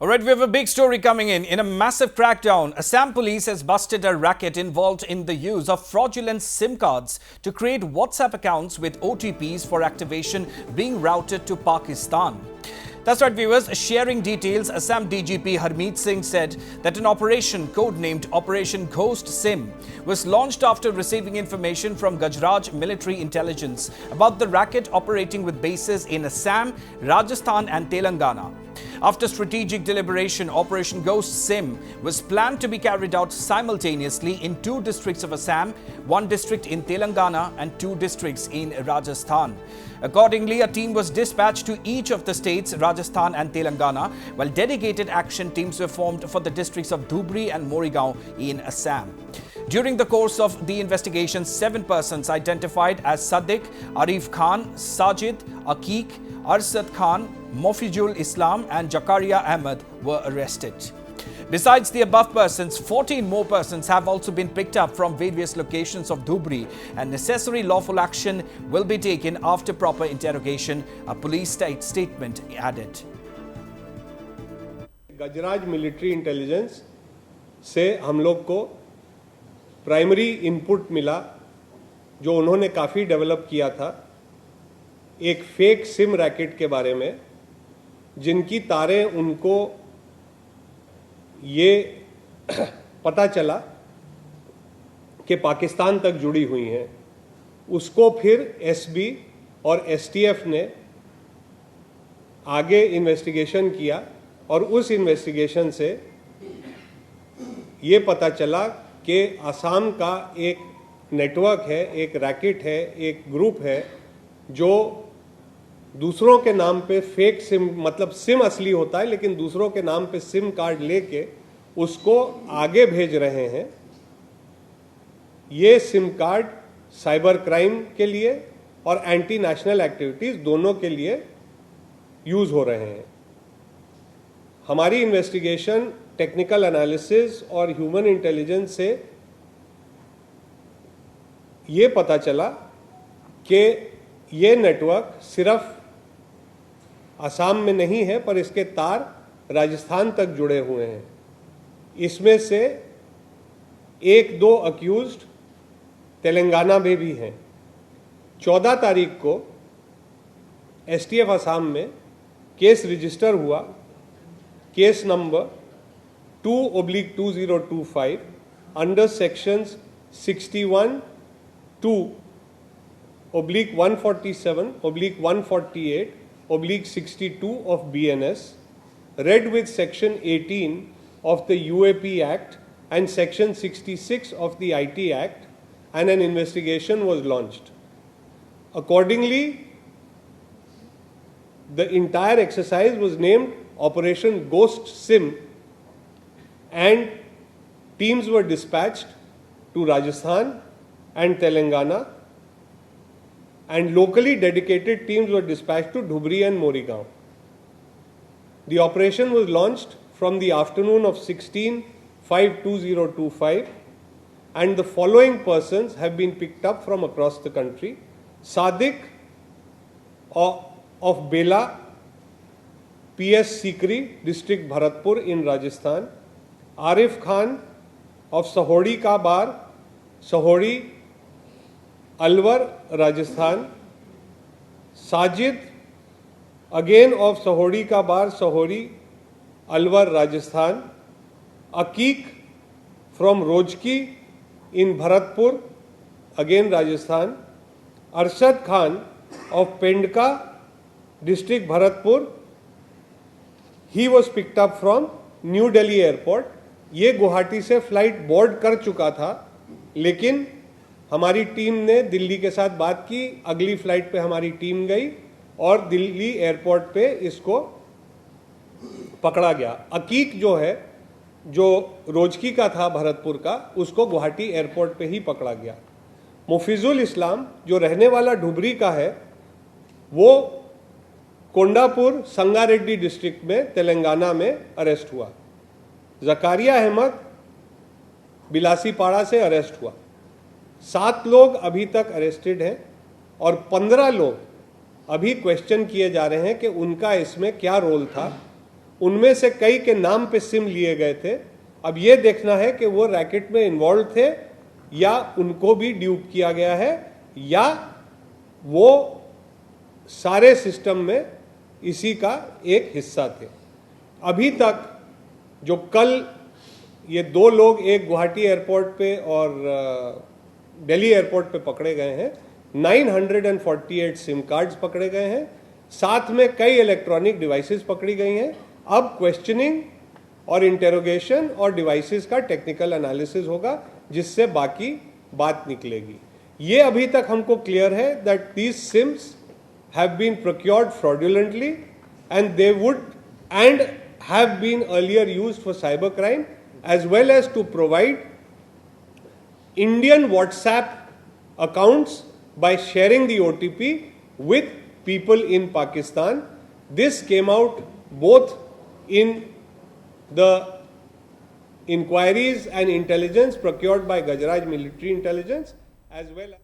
All right, we have a big story coming in. In a massive crackdown, Assam police has busted a racket involved in the use of fraudulent SIM cards to create WhatsApp accounts with OTPs for activation being routed to Pakistan. That's right, viewers. Sharing details, Assam DGP Harmeet Singh said that an operation codenamed Operation Ghost SIM was launched after receiving information from Gujarat military intelligence about the racket operating with bases in Assam, Rajasthan and Telangana. After strategic deliberation, Operation Ghost SIM was planned to be carried out simultaneously in 2 districts of Assam, 1 district in Telangana and 2 districts in Rajasthan. Accordingly, a team was dispatched to each of the states, Rajasthan and Telangana, while dedicated action teams were formed for the districts of Dhubri and Morigaon in Assam. During the course of the investigation, 7 persons identified as Sadiq, Arif Khan, Sajid, Aqiq, Arshad Khan, Mofizul Islam and Jakaria Ahmed were arrested. Besides the above persons, 14 more persons have also been picked up from various locations of Dhubri and necessary lawful action will be taken after proper interrogation, a police statement added. Gujarat military intelligence से हम लोग को primary input मिला जो उन्होंने काफ़ी develop किया था एक फेक सिम रैकेट के बारे में जिनकी तारें उनको ये पता चला कि पाकिस्तान तक जुड़ी हुई हैं। उसको फिर एसबी और एसटीएफ ने आगे इन्वेस्टिगेशन किया और उस इन्वेस्टिगेशन से ये पता चला कि असम का एक नेटवर्क है, एक रैकेट है, एक ग्रुप है जो दूसरों के नाम पे फेक सिम, मतलब सिम असली होता है लेकिन दूसरों के नाम पे सिम कार्ड लेके उसको आगे भेज रहे हैं। ये सिम कार्ड साइबर क्राइम के लिए और एंटी नेशनल एक्टिविटीज दोनों के लिए यूज हो रहे हैं। हमारी इन्वेस्टिगेशन, टेक्निकल एनालिसिस और ह्यूमन इंटेलिजेंस से ये पता चला कि ये नेटवर्क सिर्फ असम में नहीं है पर इसके तार राजस्थान तक जुड़े हुए हैं। इसमें से 1-2 अक्यूज्ड तेलंगाना में भी हैं। 14 तारीख को एसटीएफ असम में केस रजिस्टर हुआ, case number 2/2025 under sections 61-2/147/148/62 of BNS, read with Section 18 of the UAP Act and Section 66 of the IT Act, and an investigation was launched. Accordingly, the entire exercise was named Operation Ghost SIM and teams were dispatched to Rajasthan and Telangana and locally dedicated teams were dispatched to Dhubri and Morigaon. The operation was launched from the afternoon of 16/5/2025 and the following persons have been picked up from across the country. Sadiq of Bela, PS Sikri, District Bharatpur in Rajasthan. Arif Khan of Sahodi Ka Bar, Sahodi, Alwar, Rajasthan. Sajid, again of Sahodi Ka Bar, Sahodi, Alwar, Rajasthan. Aqiq from Rojki in Bharatpur, again Rajasthan. Arshad Khan of Pendka, District Bharatpur. He was picked up from New Delhi Airport. ये गुवाहाटी से flight board कर चुका था लेकिन हमारी team ने दिल्ली के साथ बात की, अगली फ्लाइट पे हमारी टीम गई और दिल्ली एयरपोर्ट पे इसको पकड़ा गया। अकीक जो है, जो रोजकी का था भरतपुर का, उसको गुवाहाटी एयरपोर्ट पे ही पकड़ा गया। मुफिजुल इस्लाम जो रहने वाला ढुबरी का है, वो कोंडापुर संगारेड्डी डिस्ट्रिक्ट में तेलंगाना में अरेस्ट हुआ। जकारिया अहमद बिलासीपाड़ा से अरेस्ट हुआ। 7 लोग अभी तक अरेस्टेड हैं और 15 लोग अभी क्वेश्चन किए जा रहे हैं कि उनका इसमें क्या रोल था उनमें से कई के नाम पे सिम लिए गए थे। अब ये देखना है कि वो रैकेट में इन्वॉल्व थे या उनको भी ड्यूप किया गया है या वो सारे सिस्टम में इसी का एक हिस्सा थे। अभी तक जो कल ये दो लोग एक गुवाहाटी एयरपोर्ट पे और दिल्ली एयरपोर्ट पे पकड़े गए हैं, 948 सिम कार्ड्स पकड़े गए हैं, साथ में कई इलेक्ट्रॉनिक डिवाइसेस पकड़ी गई हैं। अब क्वेश्चनिंग और इंटेरोगेशन और डिवाइसेस का टेक्निकल एनालिसिस होगा जिससे बाकी बात निकलेगी। ये अभी तक हमको क्लियर है that these SIMs have been procured fraudulently and they would and have been earlier used for cyber crime as well as to provide Indian WhatsApp accounts by sharing the OTP with people in Pakistan. This came out both in the inquiries and intelligence procured by Gujarat Military Intelligence as well as